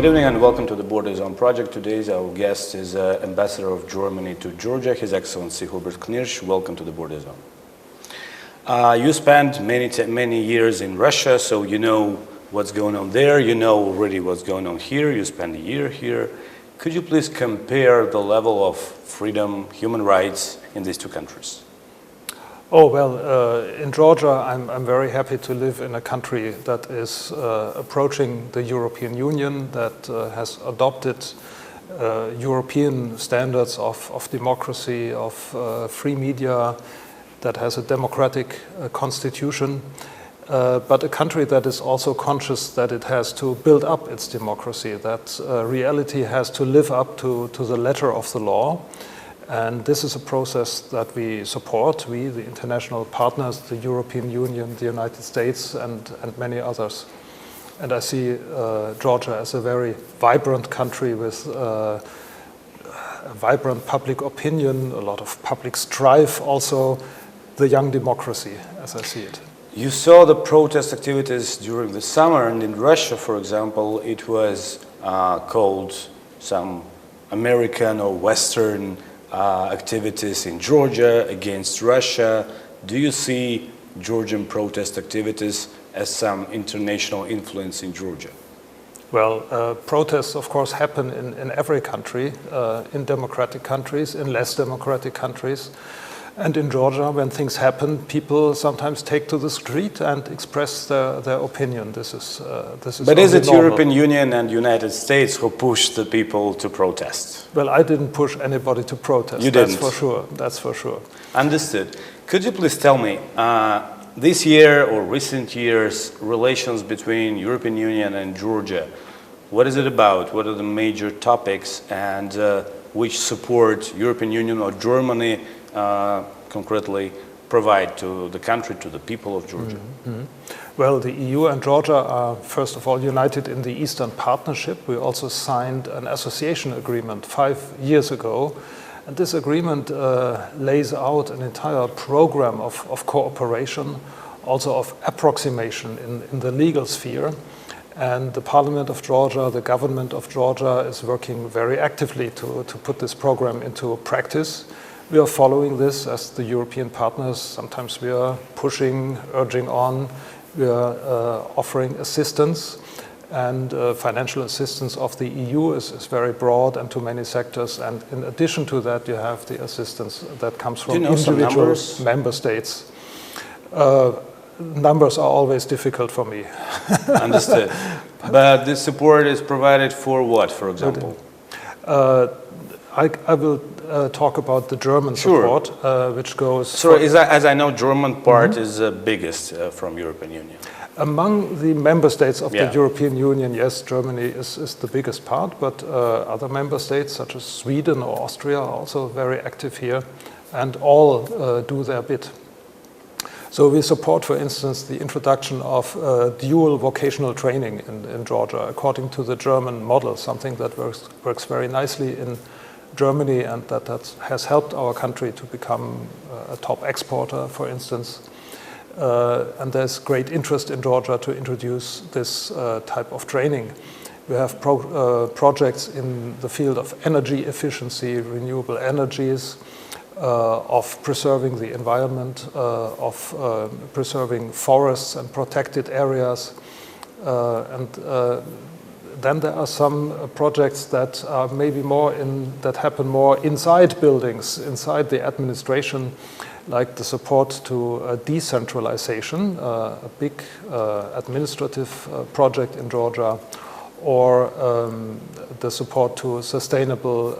Good evening and welcome to the Border Zone project. Today's our guest is Ambassador of Germany to Georgia, His Excellency Hubert Knirša. Welcome to the Border Zone. You spent many years in Russia, so you know what's going on there. You know already what's going on here. You spent a year here. Could you please compare the level of freedom, human rights in these two countries? Oh, well, in Georgia, I'm very happy to live in a country that is approaching the European Union, that has adopted European standards of democracy, of free media, that has a democratic constitution, but a country that is also conscious that it has to build up its democracy, that reality has to live up to the letter of the law. And this is a process that we support, we, the international partners, the European Union, the United States, and many others. And I see Georgia as a very vibrant country with a vibrant public opinion, a lot of public strife, also the young democracy, as I see it. You saw the protest activities during the summer, and in Russia, for example, it was called some American or Western activities in Georgia against Russia. Do you see Georgian protest activities as some international influence in Georgia? Well, protests, of course, happen in every country, in democratic countries, in less democratic countries. And in Georgia, when things happen, people sometimes take to the street and express their opinion. This is But is it normal. European Union and United States who pushed the people to protest? Well, I didn't push anybody to protest. You didn't? That's for sure. That's for sure. Understood. Could you please tell me, this year or recent years, relations between European Union and Georgia, what is it about? What are the major topics, and which support European Union or Germany concretely provide to the country, to the people of Georgia? Mm-hmm. Well, the EU and Georgia are, first of all, united in the Eastern Partnership. We also signed an association agreement 5 years ago. And this agreement lays out an entire program of cooperation, also of approximation in the legal sphere. And the Parliament of Georgia, the government of Georgia is working very actively to put this program into practice. We are following this as the European partners. Sometimes we are pushing, urging on. We are offering assistance, and financial assistance of the EU is very broad and to many sectors. And in addition to that, you have the assistance that comes from individual member states. Numbers are always difficult for me. Understood. But the support is provided for what, for example? I will talk about the German support, which goes... So as I know, German part is the biggest from European Union. Among the member states of the European Union, yes, Germany is the biggest part, but other member states such as Sweden or Austria are also very active here, and all do their bit. So we support, for instance, the introduction of dual vocational training in Georgia, according to the German model, something that works very nicely in Germany, and that has helped our country to become a top exporter, for instance. And there's great interest in Georgia to introduce this type of training. We have projects in the field of energy efficiency, renewable energies, of preserving the environment, of preserving forests and protected areas. Then there are some projects that are maybe that happen more inside buildings, inside the administration, like the support to decentralization, a big administrative project in Georgia, or the support to sustainable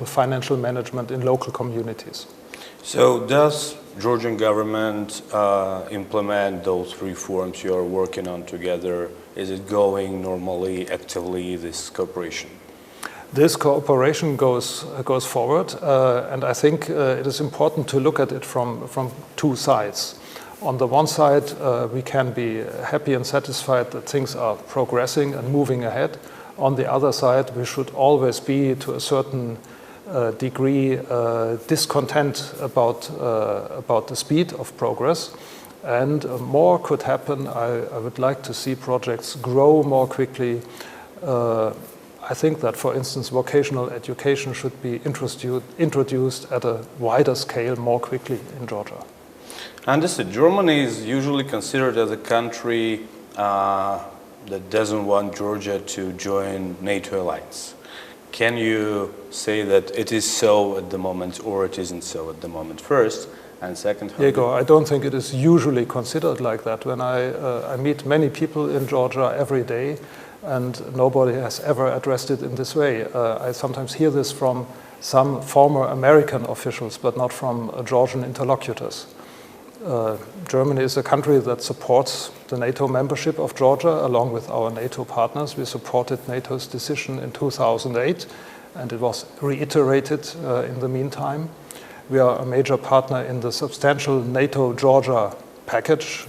financial management in local communities. So does Georgian government implement those reforms you are working on together? Is it going normally, actively, this cooperation? This cooperation goes forward, and I think it is important to look at it from two sides. On the one side, we can be happy and satisfied that things are progressing and moving ahead. On the other side, we should always be, to a certain degree, discontent about the speed of progress. And more could happen. I would like to see projects grow more quickly. I think that, for instance, vocational education should be introduced at a wider scale more quickly in Georgia. Understood. Germany is usually considered as a country that doesn't want Georgia to join NATO alliance. Can you say that it is so at the moment, or it isn't so at the moment, first? And second, Ego, I don't think it is usually considered like that. When I meet many people in Georgia every day, and nobody has ever addressed it in this way. I sometimes hear this from some former American officials, but not from Georgian interlocutors. Germany is a country that supports the NATO membership of Georgia, along with our NATO partners. We supported NATO's decision in 2008, and it was reiterated in the meantime. We are a major partner in the substantial NATO-Georgia package.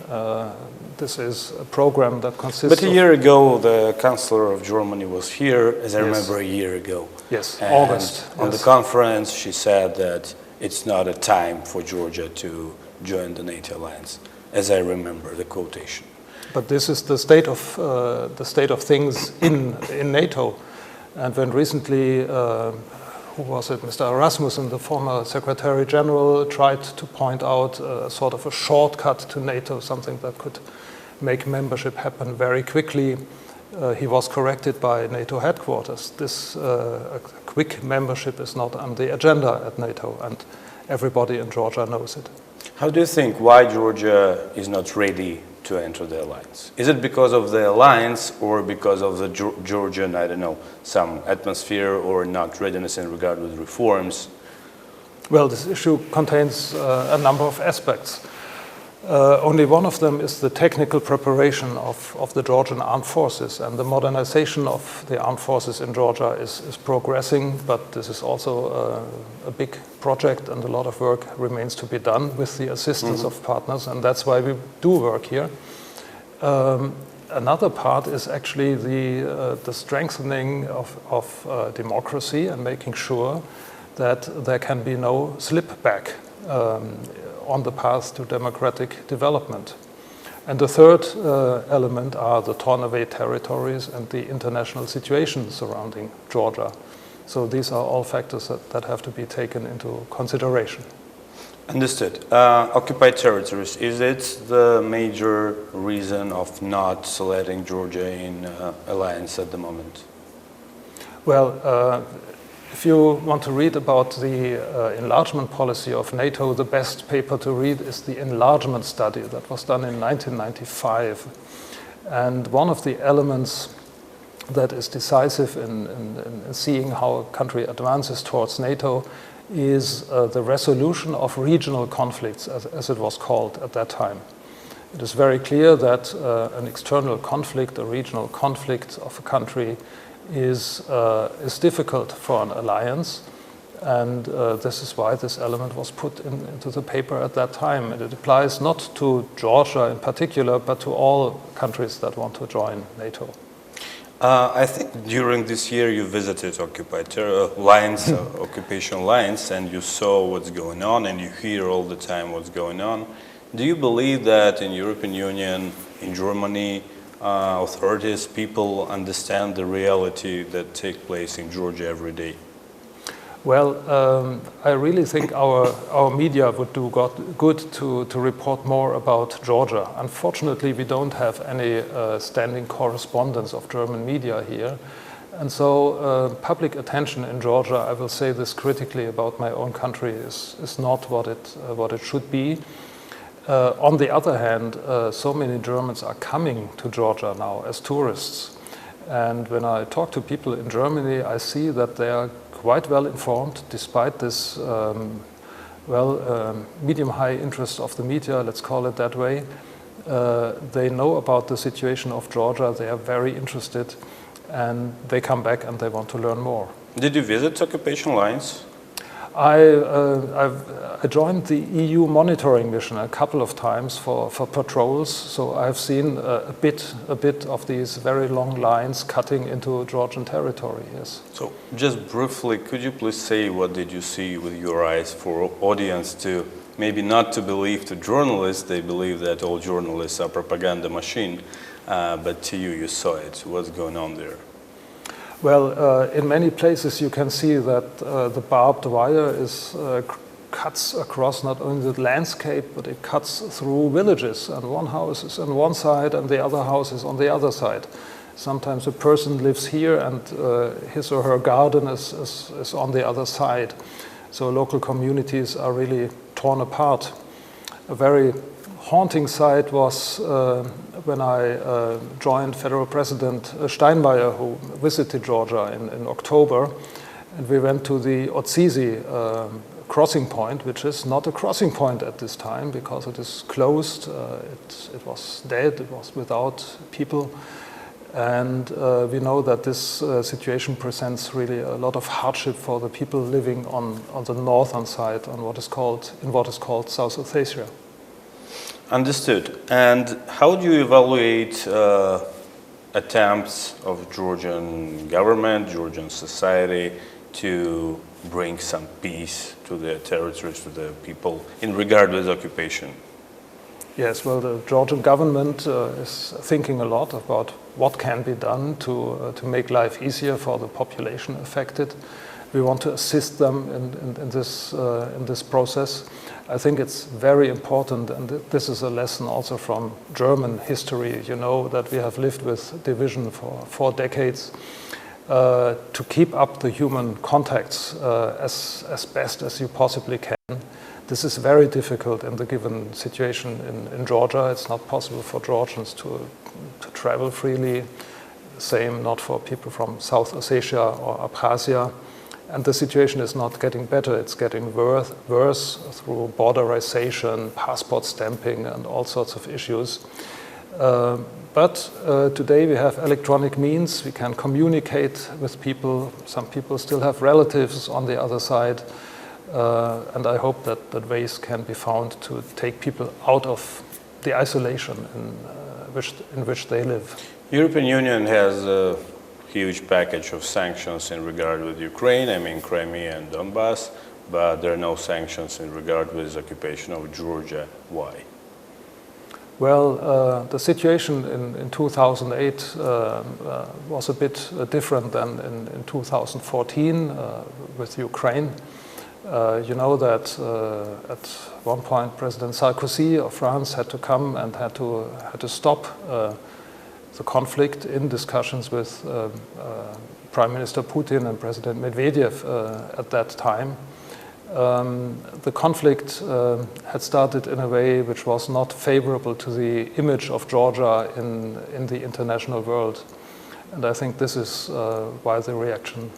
This is a program that consists But a year ago, the Chancellor of Germany was here, as I remember, a year ago. Yes, and August. On the conference, she said that it's not a time for Georgia to join the NATO alliance, as I remember the quotation. But this is the state of things in NATO. And when recently, who was it, Mr. Rasmussen, the former Secretary General, tried to point out sort of a shortcut to NATO, something that could make membership happen very quickly, he was corrected by NATO headquarters. This quick membership is not on the agenda at NATO, and everybody in Georgia knows it. How do you think why Georgia is not ready to enter the alliance? Is it because of the alliance, or because of the Georgian, I don't know, some atmosphere or not readiness in regard with reforms? Well, this issue contains a number of aspects. Only one of them is the technical preparation of the Georgian armed forces, and the modernization of the armed forces in Georgia is progressing, but this is also a big project, and a lot of work remains to be done with the assistance of partners, and that's why we do work here. Another part is actually the strengthening of democracy and making sure that there can be no slip back on the path to democratic development. And the third element are the torn away territories and the international situation surrounding Georgia. So these are all factors that have to be taken into consideration. Understood. Occupied territories, is it the major reason of not selecting Georgia in alliance at the moment? Well, if you want to read about the enlargement policy of NATO, the best paper to read is the enlargement study that was done in 1995. And one of the elements that is decisive in seeing how a country advances towards NATO is the resolution of regional conflicts, as it was called at that time. It is very clear that an external conflict, a regional conflict of a country, is difficult for an alliance, and this is why this element was put into the paper at that time. And it applies not to Georgia in particular, but to all countries that want to join NATO. I think during this year you visited occupied lines, occupation lines, and you saw what's going on, and you hear all the time what's going on. Do you believe that in European Union, in Germany, authorities, people understand the reality that takes place in Georgia every day? Well, I really think our media would do good to report more about Georgia. Unfortunately, we don't have any standing correspondence of German media here. And so public attention in Georgia, I will say this critically about my own country, is not what it should be. On the other hand, so many Germans are coming to Georgia now as tourists. And when I talk to people in Germany, I see that they are quite well informed, despite this medium-high interest of the media, let's call it that way. They know about the situation of Georgia, they are very interested, and they come back and they want to learn more. Did you visit occupation lines? I joined the EU monitoring mission a couple of times for patrols, so I've seen a bit of these very long lines cutting into Georgian territory, yes. So just briefly, could you please say what did you see with your eyes for audience to maybe not to believe to journalists. They believe that all journalists are propaganda machine, but to you, you saw it. What's going on there? Well, in many places you can see that the barbed wire cuts across not only the landscape, but it cuts through villages, and one house is on one side and the other house is on the other side. Sometimes a person lives here and his or her garden is on the other side. So local communities are really torn apart. A very haunting sight was when I joined Federal President Steinmeier, who visited Georgia in October, and we went to the Otsizi crossing point, which is not a crossing point at this time because it is closed, it was dead, it was without people. And we know that this situation presents really a lot of hardship for the people living on the northern side, on what is called South Ossetia. Understood. And how do you evaluate attempts of Georgian government, Georgian society to bring some peace to the territories, to the people in regard with occupation? Yes, well, the Georgian government is thinking a lot about what can be done to make life easier for the population affected. We want to assist them in this process. I think it's very important, and this is a lesson also from German history, you know, that we have lived with division for 4 decades, to keep up the human contacts as best as you possibly can. This is very difficult in the given situation in Georgia. It's not possible for Georgians to travel freely. Same not for people from South Ossetia or Abkhazia. And the situation is not getting better. It's getting worse through borderization, passport stamping, and all sorts of issues. But today we have electronic means. We can communicate with people. Some people still have relatives on the other side. And I hope that ways can be found to take people out of the isolation in which they live. European Union has a huge package of sanctions in regard with Ukraine, I mean Crimea and Donbass, but there are no sanctions in regard with occupation of Georgia. Why? Well, the situation in 2008 was a bit different than in 2014 with Ukraine. You know that at one point President Sarkozy of France had to come and had to stop the conflict in discussions with Prime Minister Putin and President Medvedev at that time. The conflict had started in a way which was not favorable to the image of Georgia in the international world. And I think this is why the reaction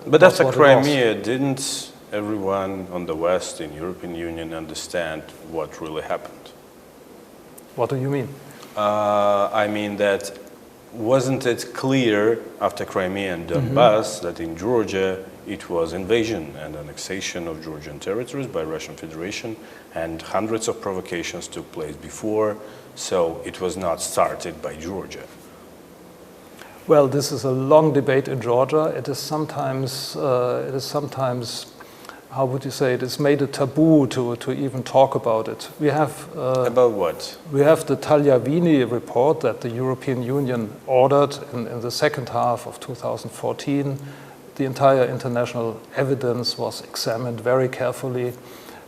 But after Crimea, didn't everyone on the West in European Union understand what really happened? What do you mean? I mean that wasn't it clear after Crimea and Donbass that in Georgia it was invasion and annexation of Georgian territories by Russian Federation, and hundreds of provocations took place before, so it was not started by Georgia. Well, this is a long debate in Georgia. It is sometimes, how would you say, it is made a taboo to even talk about it. We have about what? We have the Tagliavini report that the European Union ordered in the second half of 2014. The entire international evidence was examined very carefully,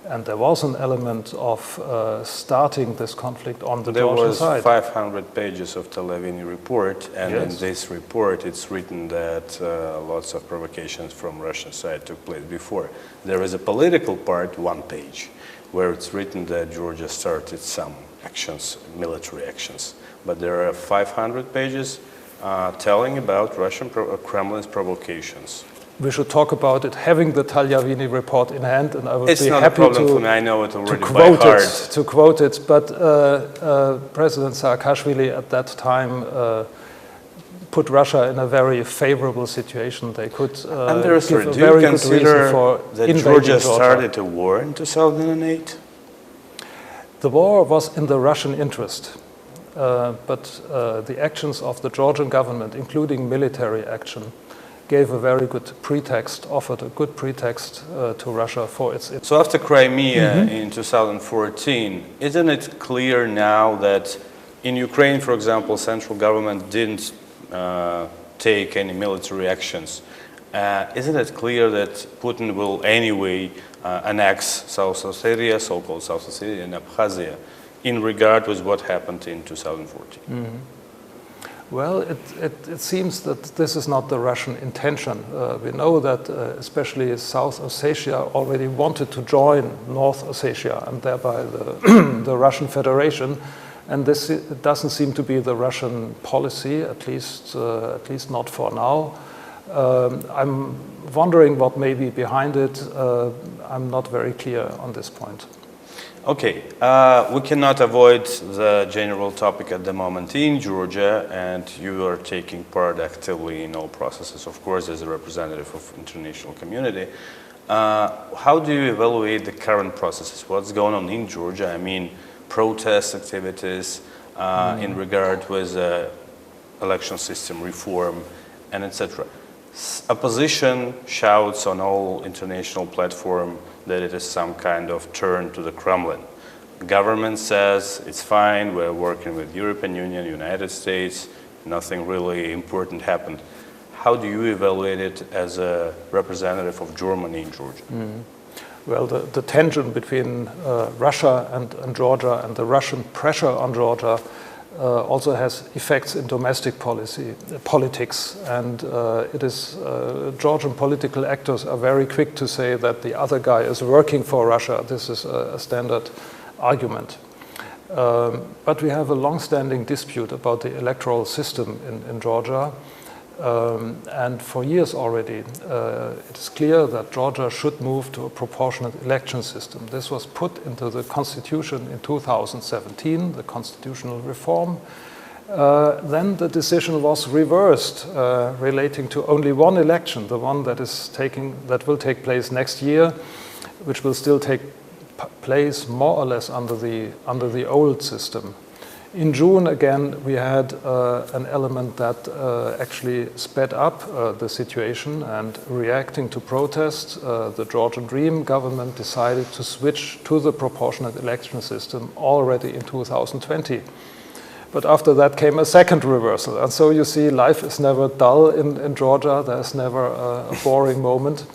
and there was an element of starting this conflict on the Georgian side. There was 500 pages of Tagliavini report, and yes. In this report it's written that lots of provocations from Russian side took place before. There is a political part, 1 page, where it's written that Georgia started some actions, military actions. But there are 500 pages telling about Russian Kremlin's provocations. We should talk about it, having the Tagliavini report in hand, and I would be happy a problem for me. I know it already to quote it. But President Saakashvili at that time put Russia in a very favorable situation. They could give a very good reason for that Georgia started a war in 2008? The war was in the Russian interest. But the actions of the Georgian government, including military action, gave a very good pretext, offered a good pretext to Russia for its... So after Crimea in 2014, isn't it clear now that in Ukraine, for example, central government didn't take any military actions? Isn't it clear that Putin will anyway annex South Ossetia, so-called South Ossetia and Abkhazia, in regard with what happened in 2014? Well, it seems that this is not the Russian intention. We know that especially South Ossetia already wanted to join North Ossetia and thereby the Russian Federation, and this doesn't seem to be the Russian policy, at least not for now. I'm wondering what may be behind it. I'm not very clear on this point. Okay, we cannot avoid the general topic at the moment in Georgia, and you are taking part actively in all processes, of course, as a representative of international community. How do you evaluate the current processes? What's going on in Georgia? I mean, protest activities in regard with election system reform, and etc. Opposition shouts on all international platform that it is some kind of turn to the Kremlin. Government says it's fine, we're working with European Union, United States, nothing really important happened. How do you evaluate it as a representative of Germany in Georgia? Well, the tension between Russia and Georgia and the Russian pressure on Georgia also has effects in domestic politics, and Georgian political actors are very quick to say that the other guy is working for Russia. This is a standard argument. But we have a long-standing dispute about the electoral system in Georgia, and for years already it is clear that Georgia should move to a proportionate election system. This was put into the constitution in 2017, the constitutional reform. Then the decision was reversed, relating to only one election, the one that will take place next year, which will still take place more or less under the old system. In June, again, we had an element that actually sped up the situation, and reacting to protests, the Georgian Dream government decided to switch to the proportionate election system already in 2020. But after that came a second reversal. And so you see, life is never dull in Georgia. There's never a boring moment.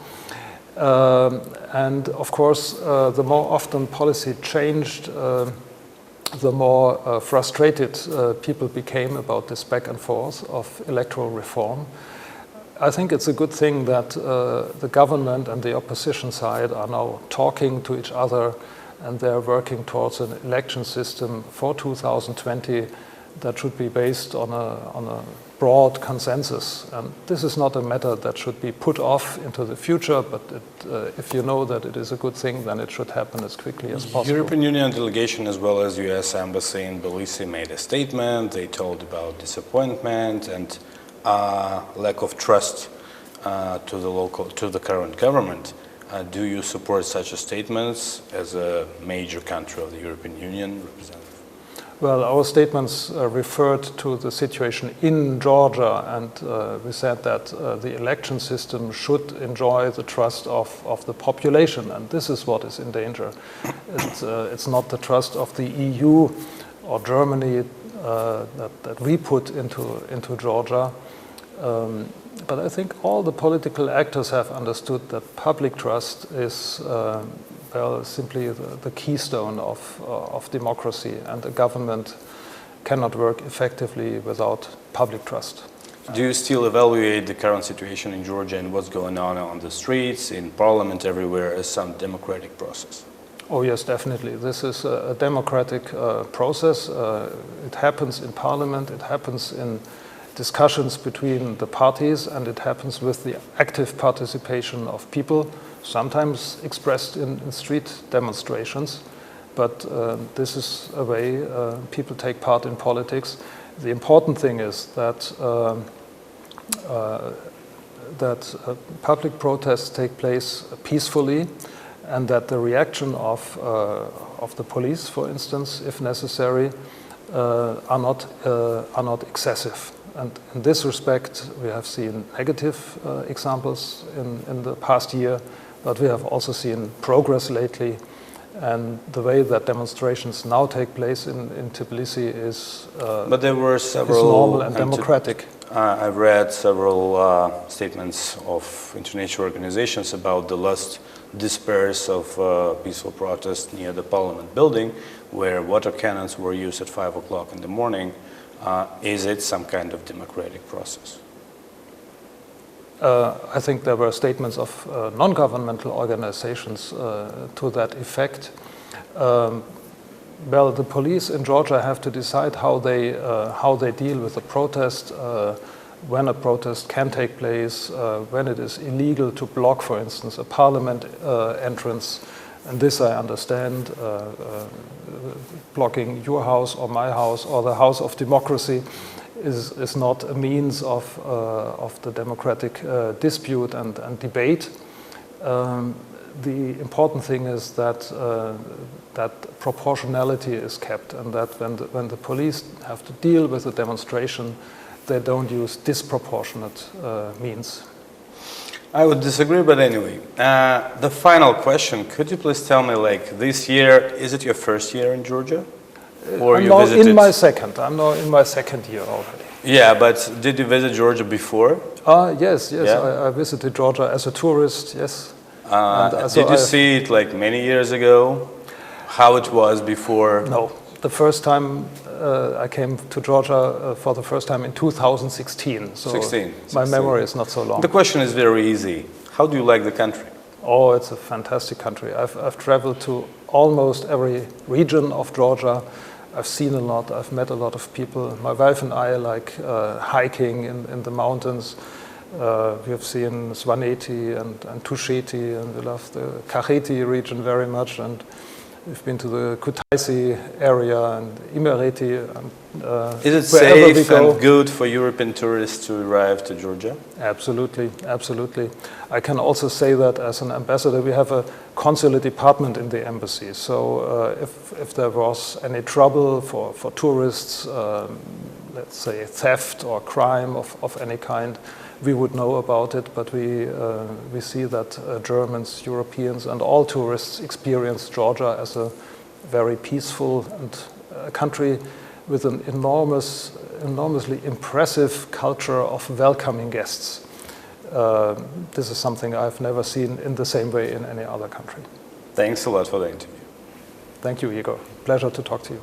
And of course, the more often policy changed, the more frustrated people became about this back and forth of electoral reform. I think it's a good thing that the government and the opposition side are now talking to each other, and they're working towards an election system for 2020 that should be based on a broad consensus. And this is not a matter that should be put off into the future, but if you know that it is a good thing, then it should happen as quickly as possible. European Union delegation as well as US Embassy in Tbilisi made a statement. They told about disappointment and lack of trust to the current government. Do you support such a statements as a major country of the European Union representative? Well, our statements referred to the situation in Georgia, and we said that the election system should enjoy the trust of the population, and this is what is in danger. It's not the trust of the EU or Germany that we put into Georgia. But I think all the political actors have understood that public trust is simply the keystone of democracy, and the government cannot work effectively without public trust. Do you still evaluate the current situation in Georgia and what's going on the streets, in parliament, everywhere, as some democratic process? Oh yes, definitely. This is a democratic process. It happens in parliament, it happens in discussions between the parties, and it happens with the active participation of people, sometimes expressed in street demonstrations. But this is a way people take part in politics. The important thing is that public protests take place peacefully, and that the reaction of the police, for instance, if necessary, are not excessive. And in this respect, we have seen negative examples in the past year, but we have also seen progress lately. And the way that demonstrations now take place in Tbilisi is, but there were several normal and democratic. I've read several statements of international organizations about the last disperse of peaceful protests near the parliament building, where water cannons were used at 5 o'clock in the morning. Is it some kind of democratic process? I think there were statements of non-governmental organizations to that effect. Well, the police in Georgia have to decide how they deal with the protest, when a protest can take place, when it is illegal to block, for instance, a parliament entrance. And this I understand, blocking your house or my house or the house of democracy is not a means of the democratic dispute and debate. The important thing is that proportionality is kept, and that when the police have to deal with a demonstration, they don't use disproportionate means. I would disagree, but anyway. The final question, could you please tell me, like, this year, is it your first year in Georgia? Or I'm you now visited? in my second. I'm now in my second year already. Yeah, but did you visit Georgia before? Yes. Yeah? I visited Georgia as a tourist, yes. Did you see it like many years ago? How it was before? No. The first time I came to Georgia for the first time in 2016. So 16. My memory is not so long. The question is very easy. How do you like the country? Oh, it's a fantastic country. I've traveled to almost every region of Georgia. I've seen a lot. I've met a lot of people. My wife and I like hiking in the mountains. We have seen Svaneti and Tusheti, and we love the Kakheti region very much. And we've been to the Kutaisi area and Imereti. And, is it safe and good for European tourists to arrive to Georgia? Absolutely, absolutely. I can also say that as an ambassador, we have a consular department in the embassy. So if there was any trouble for tourists, let's say theft or crime of any kind, we would know about it, but we see that Germans, Europeans, and all tourists experience Georgia as a very peaceful and a country with an enormously impressive culture of welcoming guests. This is something I've never seen in the same way in any other country. Thanks a lot for the interview. Thank you, Igor. Pleasure to talk to you.